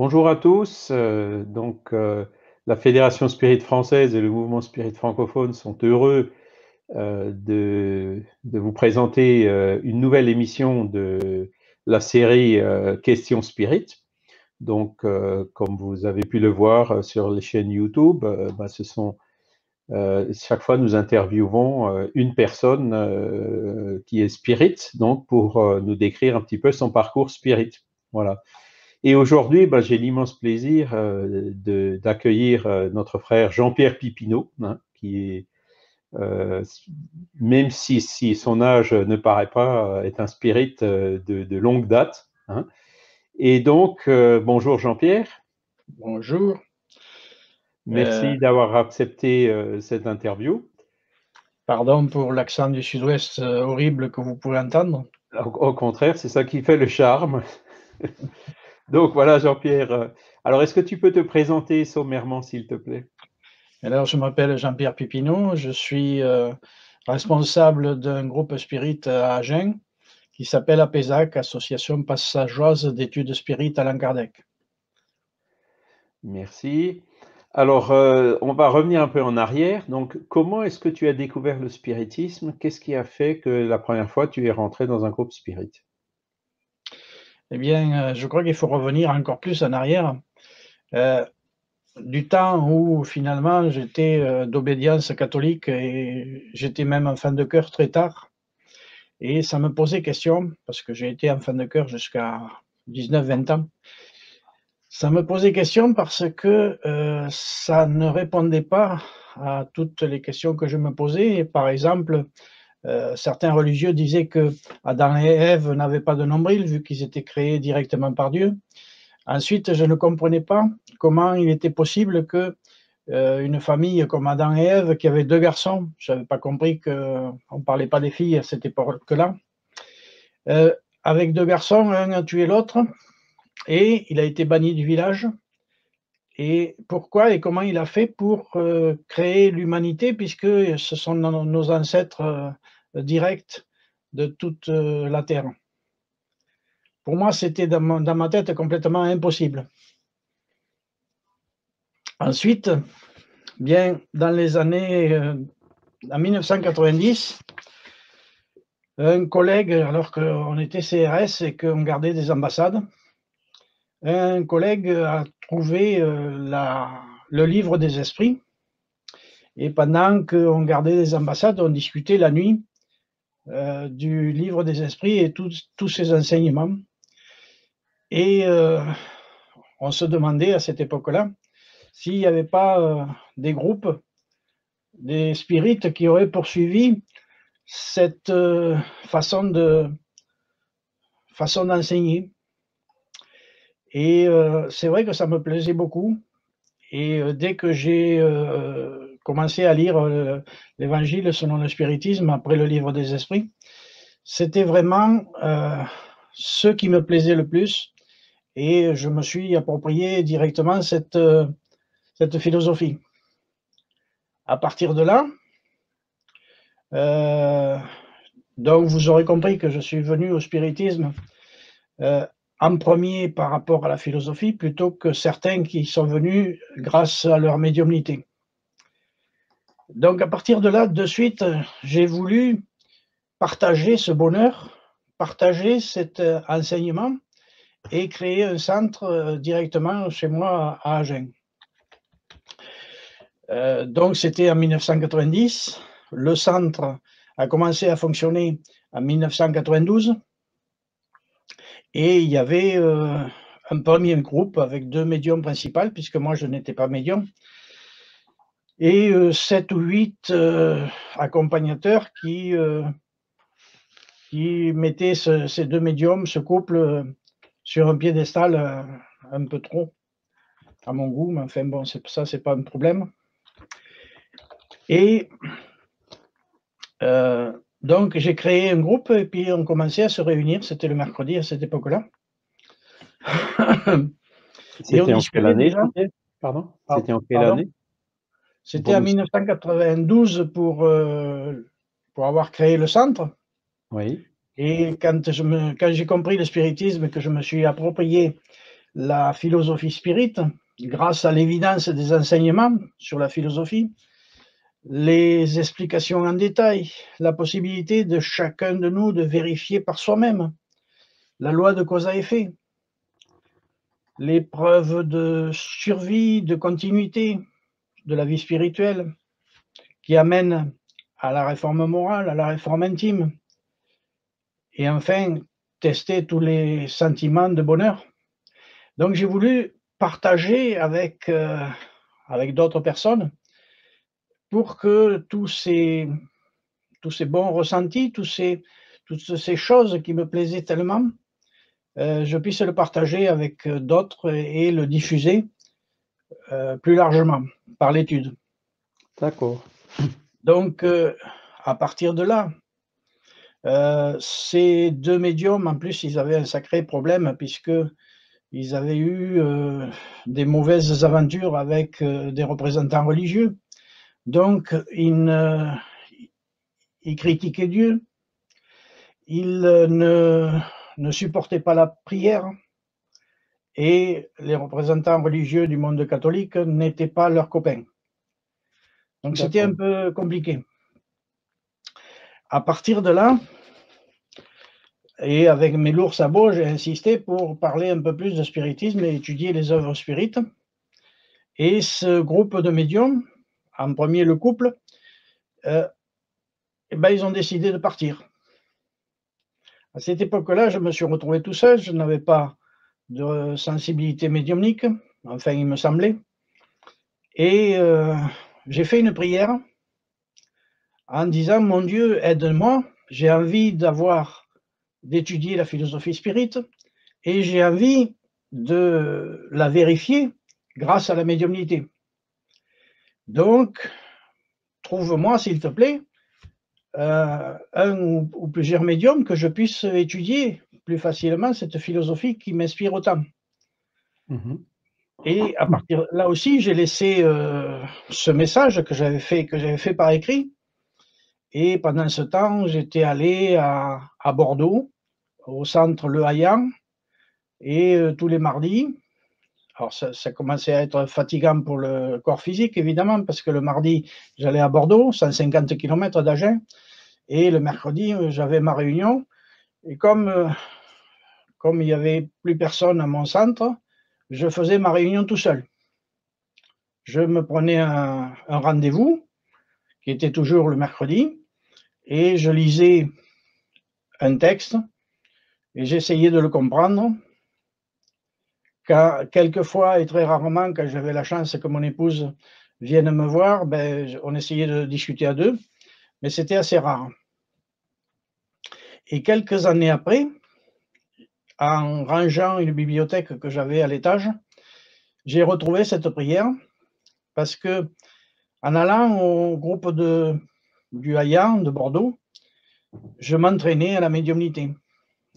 Bonjour à tous. La Fédération Spirit française et le mouvement Spirit francophone sont heureux de vous présenter une nouvelle émission de la série Questions Spirit. Comme vous avez pu le voir sur les chaînes YouTube, chaque fois nous interviewons une personne qui est Spirit, donc pour nous décrire un petit peu son parcours Spirit. Voilà. Et aujourd'hui, j'ai l'immense plaisir d'accueillir notre frère Jean-Pierre Pipineau, hein, qui est, euh, même si son âge ne paraît pas, est un spirit de longue date, hein. Et donc, bonjour Jean-Pierre, Bonjour. merci d'avoir accepté cette interview. Pardon pour l'accent du sud-ouest horrible que vous pouvez entendre. Au contraire, c'est ça qui fait le charme. Donc voilà Jean-Pierre. Alors, est-ce que tu peux te présenter sommairement, s'il te plaît? Alors, je m'appelle Jean-Pierre Pipineau, je suis responsable d'un groupe spirit à Agen qui s'appelle APESAC, Association passageoise d'études spirit Allan Kardec. Merci. Alors, on va revenir un peu en arrière. Donc, comment est-ce que tu as découvert le spiritisme? Qu'est-ce qui a fait que la première fois tu es rentré dans un groupe spirit? Eh bien, je crois qu'il faut revenir encore plus en arrière, du temps où finalement j'étais d'obédience catholique et j'étais même enfant de chœur très tard. Et ça me posait question, parce que j'ai été enfant de chœur jusqu'à 19-20 ans. Ça me posait question parce que ça ne répondait pas à toutes les questions que je me posais. Par exemple, certains religieux disaient que Adam et Ève n'avaient pas de nombril vu qu'ils étaient créés directement par Dieu. Ensuite, je ne comprenais pas comment il était possible que une famille comme Adam et Ève, qui avaient deux garçons, je n'avais pas compris qu'on ne parlait pas des filles à cette époque-là, avec deux garçons, un a tué l'autre et il a été banni du village. Et pourquoi et comment il a fait pour créer l'humanité, puisque ce sont nos ancêtres directs de toute la Terre. Pour moi, c'était dans ma tête complètement impossible. Ensuite, bien, dans les années, en 1990, un collègue, alors qu'on était CRS et qu'on gardait des ambassades, un collègue a trouvé le livre des esprits. Et pendant qu'on gardait les ambassades, on discutait la nuit du livre des esprits et tous ses enseignements. Et on se demandait à cette époque-là s'il n'y avait pas des groupes, des spirites qui auraient poursuivi cette façon d'enseigner. Et c'est vrai que ça me plaisait beaucoup. Et dès que j'ai commencé à lire l'Évangile selon le spiritisme après le livre des esprits, c'était vraiment ce qui me plaisait le plus. Et je me suis approprié directement cette philosophie. À partir de là, donc vous aurez compris que je suis venu au spiritisme en premier par rapport à la philosophie, plutôt que certains qui sont venus grâce à leur médiumnité. Donc à partir de là, de suite, j'ai voulu partager ce bonheur, partager cet enseignement et créer un centre directement chez moi à Agen. Donc c'était en 1990. Le centre a commencé à fonctionner en 1992. Et il y avait un premier groupe avec 2 médiums principaux, puisque moi je n'étais pas médium, et 7 ou 8 accompagnateurs qui mettaient ces 2 médiums, ce couple, sur un piédestal un peu trop à mon goût, mais enfin bon, ça c'est pas un problème. Et donc j'ai créé un groupe et puis on commençait à se réunir, c'était le mercredi à cette époque-là. Et on C'était en quelle discutait année, déjà. Jean-Pierre? Pardon? C'était en quelle Pardon? année? C'était Pour en nous... 1992 pour avoir créé le centre. Oui. Et quand j'ai compris le spiritisme, que je me suis approprié la philosophie spirit, grâce à l'évidence des enseignements sur la philosophie, les explications en détail, la possibilité de chacun de nous de vérifier par soi-même la loi de cause à effet, les preuves de survie, de continuité de la vie spirituelle qui amènent à la réforme morale, à la réforme intime, et enfin, tester tous les sentiments de bonheur. Donc j'ai voulu partager avec d'autres personnes pour que tous ces bons ressentis, toutes ces choses qui me plaisaient tellement, je puisse le partager avec d'autres et le diffuser plus largement par l'étude. D'accord. Donc, à partir de là, ces deux médiums, en plus, ils avaient un sacré problème puisqu'ils avaient eu des mauvaises aventures avec des représentants religieux. Donc, ils critiquaient Dieu, ils ne supportaient pas la prière, et les représentants religieux du monde catholique n'étaient pas leurs copains. Donc c'était un peu compliqué. À partir de là, et avec mes lourds sabots, j'ai insisté pour parler un peu plus de spiritisme et étudier les œuvres spirites. Et ce groupe de médiums, en premier le couple, ils ont décidé de partir. À cette époque-là, je me suis retrouvé tout seul, je n'avais pas de sensibilité médiumnique, enfin il me semblait. Et j'ai fait une prière en disant, mon Dieu, aide-moi, j'ai envie d'étudier la philosophie spirite et j'ai envie de la vérifier grâce à la médiumnité. Donc, trouve-moi, s'il te plaît, un ou plusieurs médiums que je puisse étudier plus facilement cette philosophie qui m'inspire autant. Et à partir de là aussi, j'ai laissé ce message que j'avais fait par écrit. Et pendant ce temps, j'étais allé à Bordeaux, au centre Le Haillan, et tous les mardis. Alors ça commençait à être fatigant pour le corps physique, évidemment, parce que le mardi, j'allais à Bordeaux, 150 km d'Agen, et le mercredi, j'avais ma réunion. Et comme il n'y avait plus personne à mon centre, je faisais ma réunion tout seul. Je me prenais un rendez-vous, qui était toujours le mercredi, et je lisais un texte, et j'essayais de le comprendre. Quelquefois, et très rarement, quand j'avais la chance que mon épouse vienne me voir, on essayait de discuter à deux, mais c'était assez rare. Et quelques années après, en rangeant une bibliothèque que j'avais à l'étage, j'ai retrouvé cette prière parce que, en allant au groupe du Haillan de Bordeaux, je m'entraînais à la médiumnité.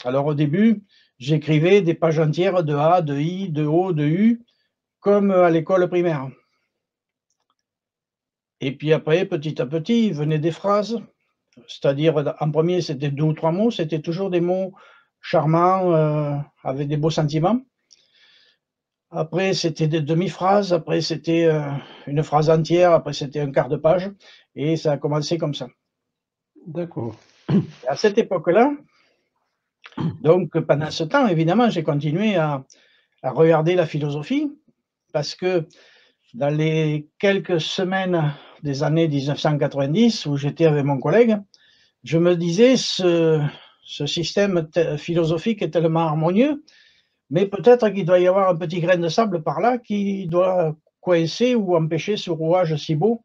Alors au début, j'écrivais des pages entières de A, de I, de O, de U, comme à l'école primaire. Et puis après, petit à petit, venaient des phrases, c'est-à-dire en premier, c'était 2 ou 3 mots, c'était toujours des mots charmants, avec des beaux sentiments. Après, c'était des demi-phrases, après c'était une phrase entière, après c'était un quart de page, et ça a commencé comme ça. D'accord. À cette époque-là, donc pendant ce temps, évidemment, j'ai continué à regarder la philosophie, parce que dans les quelques semaines des années 1990, où j'étais avec mon collègue, je me disais, ce système philosophique est tellement harmonieux, mais peut-être qu'il doit y avoir un petit grain de sable par là qui doit coincer ou empêcher ce rouage si beau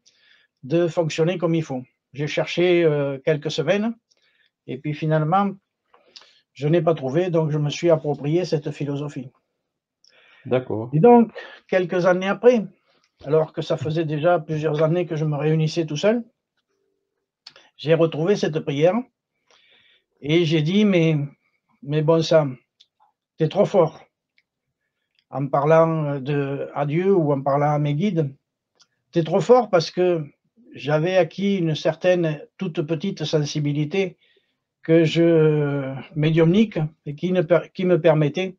de fonctionner comme il faut. J'ai cherché quelques semaines, et puis finalement, je n'ai pas trouvé, donc je me suis approprié cette philosophie. D'accord. Et donc, quelques années après, alors que ça faisait déjà plusieurs années que je me réunissais tout seul, j'ai retrouvé cette prière, et j'ai dit, mais bon sang, t'es trop fort. En parlant à Dieu ou en parlant à mes guides, t'es trop fort parce que j'avais acquis une certaine toute petite sensibilité médiumnique et qui me permettait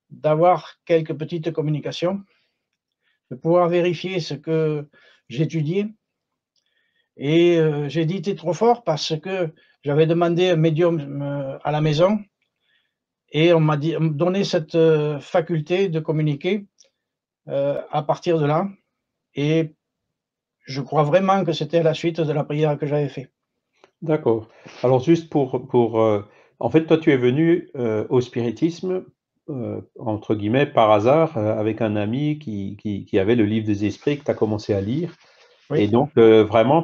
d'avoir quelques petites communications, de pouvoir vérifier ce que j'étudiais. Et j'ai dit: «Tu es trop fort» parce que j'avais demandé un médium, à la maison et on me donnait cette, faculté de communiquer, à partir de là et je crois vraiment que c'était à la suite de la prière que j'avais fait. D'accord. Alors juste en fait, toi, tu es venu, au spiritisme, entre guillemets «par hasard», avec un ami qui avait le livre des esprits que tu as commencé à lire et Oui, donc vraiment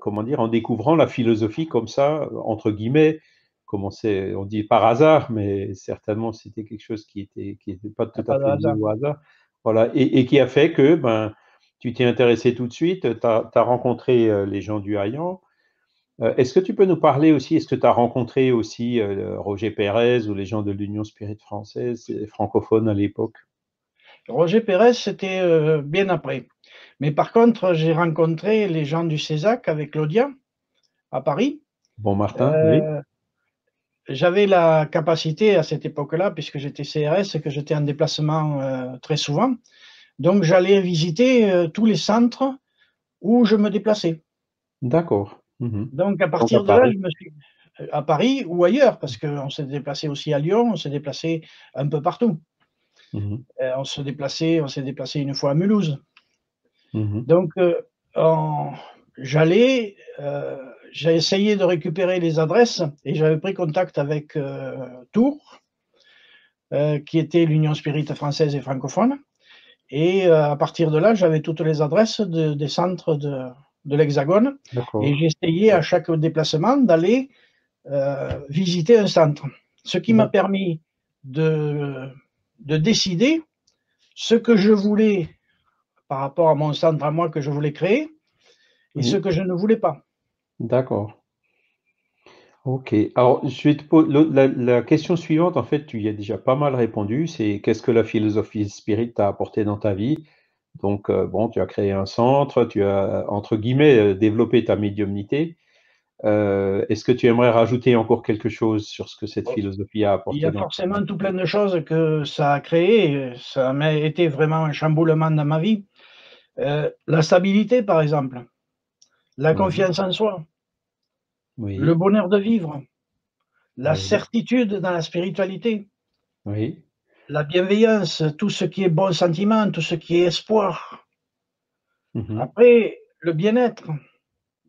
comment dire? En découvrant la philosophie comme ça, entre guillemets, on dit «par hasard», mais certainement c'était quelque chose qui était pas il y a tout à pas de fait lié hasard. au hasard. Voilà et qui a fait que, ben, tu t'es intéressé tout de suite, tu as rencontré, les gens du Hayan. Est-ce que tu peux nous parler aussi, est-ce que tu as rencontré aussi, Roger Pérez ou les gens de l'Union Spirit française, francophone à l'époque? Roger Pérez, c'était, bien après. Mais par contre, j'ai rencontré les gens du CESAC avec Claudia, à Paris. Bon Martin, oui? Heu, J'avais la capacité à cette époque-là, puisque j'étais CRS et que j'étais en déplacement, très souvent, donc j'allais visiter, tous les centres où je me déplaçais. D'accord. Mmh. Donc à Donc à partir de là, Paris. je me suis à Paris ou ailleurs, parce qu'on s'est déplacé aussi à Lyon, on s'est déplacé un peu partout. Mmh. On s'est déplacé une fois à Mulhouse. Mmh. Donc en j'allais, j'ai essayé de récupérer les adresses et j'avais pris contact avec, Tours, qui était l'Union Spirit française et francophone et à partir de là, j'avais toutes les adresses des centres de l'Hexagone et D'accord. j'essayais à chaque déplacement d'aller, visiter un centre. Ce qui m'a D'ac permis de décider ce que je voulais par rapport à mon centre à moi que je voulais créer et ce oui, que je ne voulais pas. d'accord. OK. Alors je vais te po le la question suivante, en fait, tu y as déjà pas mal répondu, c'est qu'est-ce que la philosophie Spirit t'a apporté dans ta vie? Donc bon, tu as créé un centre, tu as, entre guillemets, «développé ta médiumnité». Est-ce que tu aimerais rajouter encore quelque chose sur ce que cette philosophie a Il y apporté a dans ta vie? forcément tout plein de choses que ça a créé, ça m'a été vraiment un chamboulement dans ma vie. La stabilité par exemple, la Oui, confiance en soi, le oui, bonheur de vivre, la oui, certitude dans la spiritualité, oui. la bienveillance, tout ce qui est bon sentiment, tout ce qui est espoir. Mmh. Après, le bien-être,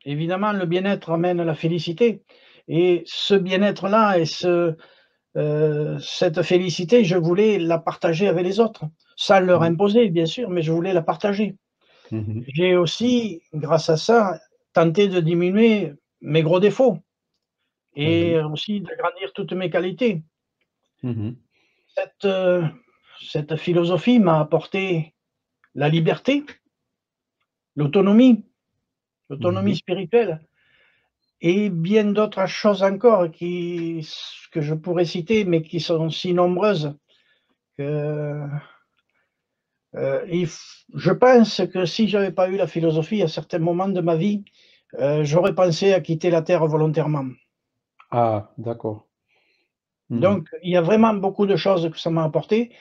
évidemment le bien-être amène la félicité et ce bien-être-là et cette félicité, je voulais la partager avec les autres, sans leur Mmh. imposer bien sûr, mais je voulais la partager. Mmh. J'ai aussi, grâce à ça, tenté de diminuer mes gros défauts et Oui. aussi d'agrandir toutes mes qualités. Mmh. Cette, cette philosophie m'a apporté la liberté, l'autonomie, l'autonomie Oui. spirituelle et bien d'autres choses encore que je pourrais citer, mais qui sont si nombreuses que, il f je pense que si j'avais pas eu la philosophie à certains moments de ma vie, j'aurais pensé à quitter la terre volontairement. Ah, d'accord. Mmh. Donc il y a vraiment beaucoup de choses que ça m'a apporté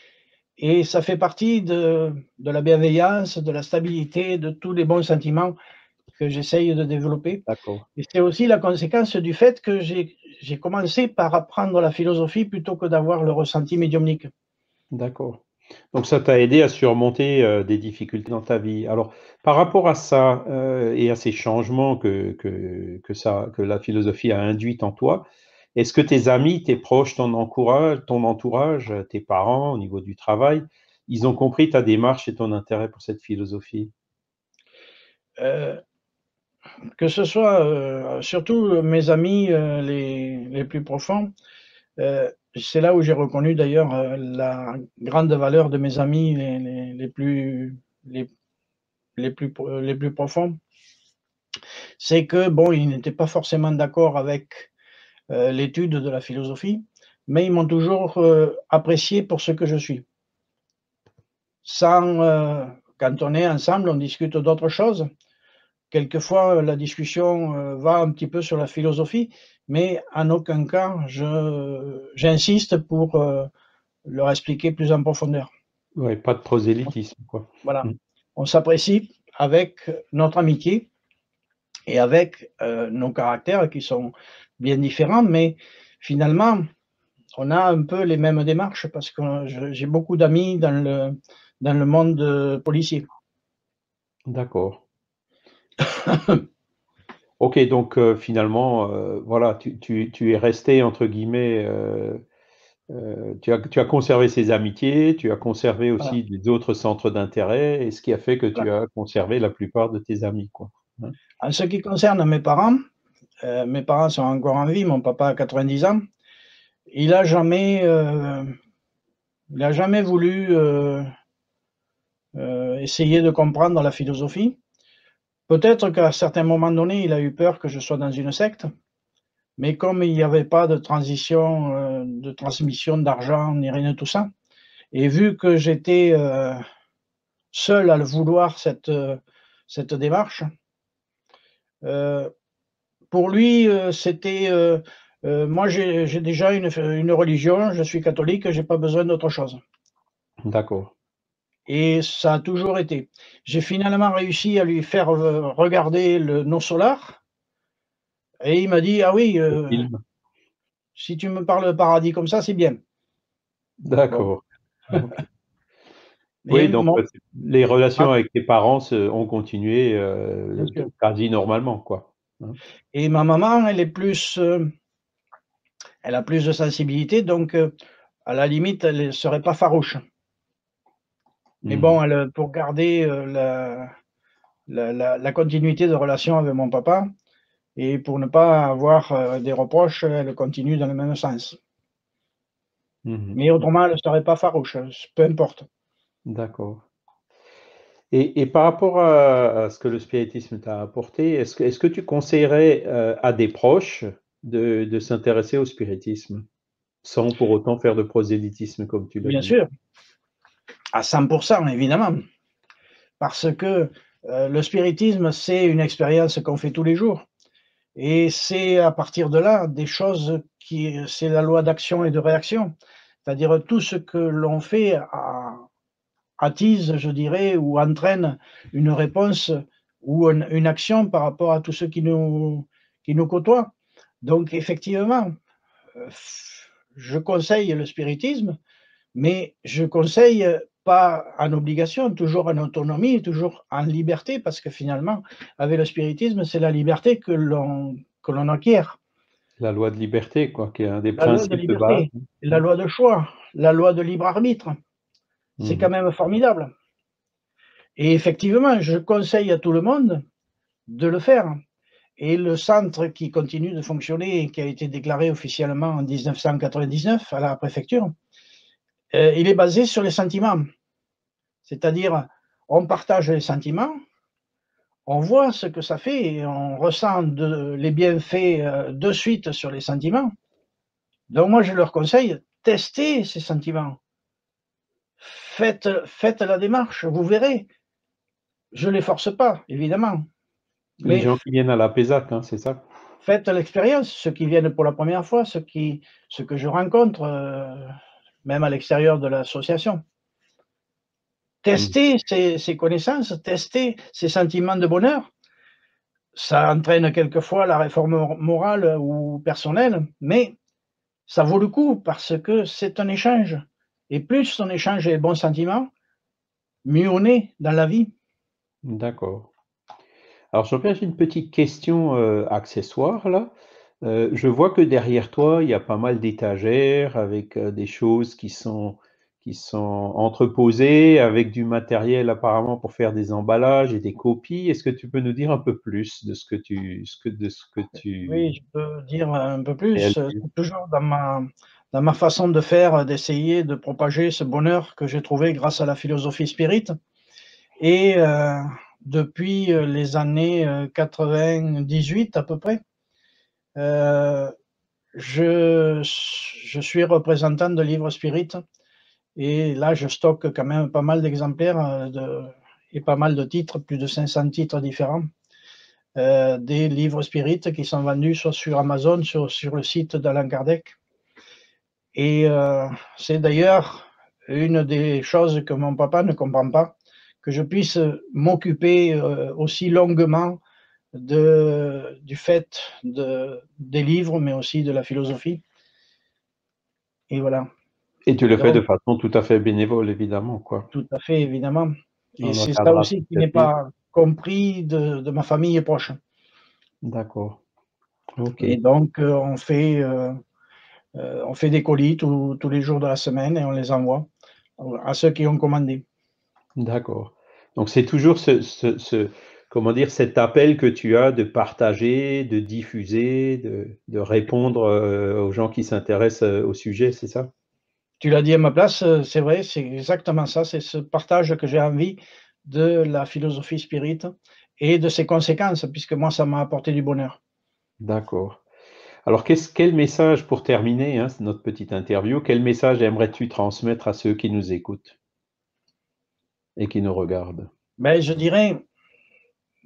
et ça fait partie de la bienveillance, de la stabilité, de tous les bons sentiments que j'essaye de développer D'accord, et c'est aussi la conséquence du fait que j'ai commencé par apprendre la philosophie plutôt que d'avoir le ressenti médiumnique. d'accord. Donc ça t'a aidé à surmonter, des difficultés dans ta vie. Alors, par rapport à ça, et à ces changements que la philosophie a induit en toi, est-ce que tes amis, tes proches, ton entourage, tes parents au niveau du travail, ils ont compris ta démarche et ton intérêt pour cette philosophie? Heu, que ce soit, surtout, mes amis, les plus profonds, c'est là où j'ai reconnu d'ailleurs, la grande valeur de mes amis les les plus profonds. C'est que bon, ils n'étaient pas forcément d'accord avec, l'étude de la philosophie, mais ils m'ont toujours, apprécié pour ce que je suis. Sans, quand on est ensemble, on discute d'autres choses. Quelquefois, la discussion, va un petit peu sur la philosophie, mais en aucun cas j'insiste pour, leur expliquer plus en profondeur. Ouais, pas de prosélytisme, quoi. Voilà. Mmh. On s'apprécie avec notre amitié et avec nos caractères qui sont bien différents, mais finalement, on a un peu les mêmes démarches parce que j'ai beaucoup d'amis dans le monde policier. D'accord. OK, donc finalement, voilà, tu es resté entre guillemets, tu as conservé ces amitiés, tu as conservé Voilà, aussi des autres centres d'intérêt et ce qui a fait que voilà. tu as conservé la plupart de tes amis, quoi, hein? En ce qui concerne mes parents sont encore en vie, mon papa a 90 ans. Il a jamais, il a jamais voulu, essayer de comprendre la philosophie. Peut-être qu'à certains moments donnés, il a eu peur que je sois dans une secte, mais comme il n'y avait pas de transition, de transmission d'argent ni rien de tout ça, et vu que j'étais, seul à le vouloir cette démarche, heu, pour lui, c'était, moi j'ai déjà une religion, je suis catholique, j'ai pas besoin d'autre chose. D'accord. Et ça a toujours été. J'ai finalement réussi à lui faire, regarder Nos Solar et il m'a dit: «Ah oui, Le film? si tu me parles de paradis comme ça, c'est bien». Bon, D'accord. OK. et Oui, donc mon c'est les ma relations avec tes parents se ont continué, bien sûr, quasi normalement, quoi, hein? et ma maman, elle a plus de sensibilité, donc à la limite, elle ne serait pas farouche. Mais Mmh mh. bon, pour garder, la continuité de relation avec mon papa et pour ne pas avoir, des reproches, elle continue dans le même sens. Mmh Mais mh. autrement, elle ne serait pas farouche, peu importe. D'accord. Et par rapport à ce que le spiritisme t'a apporté, est-ce que tu conseillerais, à des proches de s'intéresser au spiritisme? Sans pour autant faire de prosélytisme comme tu l'as Bien dit? sûr, à 100 évidemment, parce que, le spiritisme, c'est une expérience qu'on fait tous les jours et c'est à partir de là des choses qui c'est la loi d'action et de réaction. C'est-à-dire tout ce que l'on fait attise, je dirais, ou entraîne une réponse ou une action par rapport à tous ceux qui nous côtoient. Donc effectivement, je conseille le spiritisme. Mais je conseille, pas en obligation, toujours en autonomie, toujours en liberté, parce que finalement, avec le spiritisme, c'est la liberté que l'on acquiert. La loi de liberté, quoi, qui est un des La loi de principes de base. liberté, la Mmh. loi de choix, la loi de libre arbitre. C'est Mmh quand mh. même formidable et effectivement, je conseille à tout le monde de le faire et le centre qui continue de fonctionner et qui a été déclaré officiellement en 1999 à la préfecture, il est basé sur les sentiments. C'est-à-dire, on partage les sentiments. On voit ce que ça fait et on ressent les bienfaits, de suite sur les sentiments. Donc moi, je leur conseille, testez ces sentiments. Faites la démarche, vous verrez. Je les force pas, évidemment, Les mais gens qui viennent à la Pessac, hein, c'est ça? faites l'expérience. Ceux qui viennent pour la première fois, ceux que je rencontre, même à l'extérieur de l'association. Mmh. Testez ces connaissances, testez ces sentiments de bonheur. Ça entraîne quelquefois la réforme morale ou personnelle, mais ça vaut le coup parce que c'est un échange et plus on échange les bons sentiments, mieux on est dans la vie. D'accord. Alors Jean-Pierre, j'ai une petite question, accessoire là. Je vois que derrière toi, il y a pas mal d'étagères avec, des choses qui sont entreposées, avec du matériel apparemment pour faire des emballages et des copies. Est-ce que tu peux nous dire un peu plus de ce que tu Oui, je peux dire un peu plus, réalises? c'est toujours dans ma façon de faire, d'essayer de propager ce bonheur que j'ai trouvé grâce à la philosophie spirit et depuis, les années, 98 à peu près, heu, je suis représentant de livres spirit. Et là, je stocke quand même pas mal d'exemplaires, et pas mal de titres, plus de 500 titres différents, des livres spirites qui sont vendus soit sur Amazon, sur le site d'Allan Kardec Et c'est d'ailleurs une des choses que mon papa ne comprend pas, que je puisse m'occuper aussi longuement du fait des livres, mais aussi de la philosophie. Et voilà. Et tu le fais de Donc, façon tout à fait bénévole, évidemment, quoi. tout à fait, évidemment. Et On c'est ça encadre aussi qui n'est associatif. pas compris de ma famille proche. D'accord. OK. Et donc, on fait des colis tous les jours de la semaine et on les envoie à ceux qui ont commandé. D'accord. Donc c'est toujours comment dire, cet appel que tu as de partager, de diffuser, de répondre, aux gens qui s'intéressent, au sujet, c'est ça? Tu l'as dit à ma place, c'est vrai, c'est exactement ça, c'est ce partage que j'ai envie de la philosophie spirit et de ses conséquences, puisque moi, ça m'a apporté du bonheur. D'accord. Alors quel message pour terminer, hein, notre petite interview, quel message aimerais-tu transmettre à ceux qui nous écoutent et qui nous regardent? Ben, je dirais,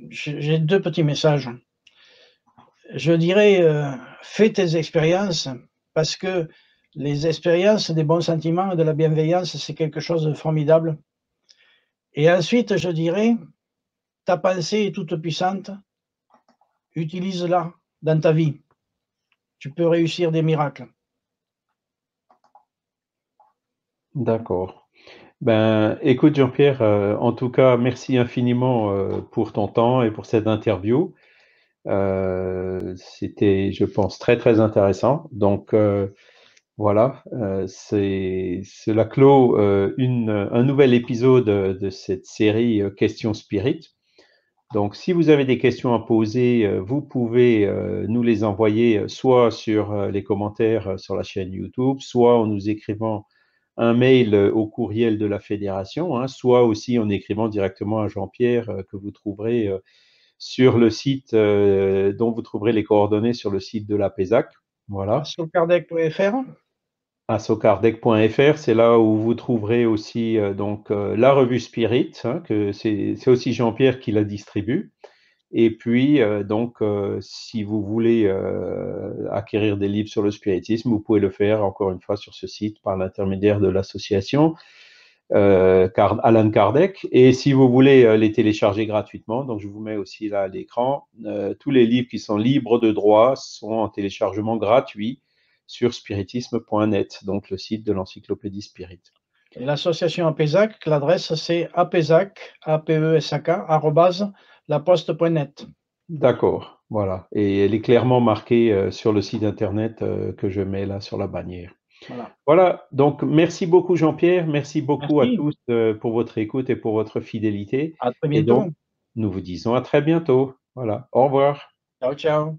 j'ai 2 petits messages. Je dirais, fais tes expériences parce que les expériences des bons sentiments et de la bienveillance, c'est quelque chose de formidable. Et ensuite, je dirais, ta pensée est toute puissante, utilise-la dans ta vie. Tu peux réussir des miracles. D'accord. Ben, écoute Jean-Pierre, en tout cas, merci infiniment, pour ton temps et pour cette interview. C'était, je pense, très, très intéressant. Donc, voilà, cela clôt un nouvel épisode de cette série Questions Spirit. Donc, si vous avez des questions à poser, vous pouvez nous les envoyer soit sur les commentaires sur la chaîne YouTube, soit en nous écrivant un mail au courriel de la fédération, hein, soit aussi en écrivant directement à Jean-Pierre que vous trouverez sur le site dont vous trouverez les coordonnées sur le site de la PESAC. Voilà. Soulkardec.fr. À socardec.fr, c'est là où vous trouverez aussi donc la revue Spirit, hein, que c'est aussi Jean-Pierre qui la distribue. Et puis donc si vous voulez acquérir des livres sur le spiritisme, vous pouvez le faire encore une fois sur ce site par l'intermédiaire de l'association Alan Kardec. Et si vous voulez les télécharger gratuitement, donc je vous mets aussi là à l'écran, tous les livres qui sont libres de droit sont en téléchargement gratuit sur spiritisme.net, donc le site de l'encyclopédie Spirit. Et l'association APESAC, l'adresse c'est apesac, APESAK, arrobase, laposte.net. D'accord, voilà. Et elle est clairement marquée sur le site internet que je mets là sur la bannière. Voilà. Voilà, donc merci beaucoup Jean-Pierre, merci beaucoup à Merci, tous pour votre écoute et pour votre fidélité. à très Et bientôt. donc, nous vous disons à très bientôt. Voilà, au revoir. Ciao, ciao.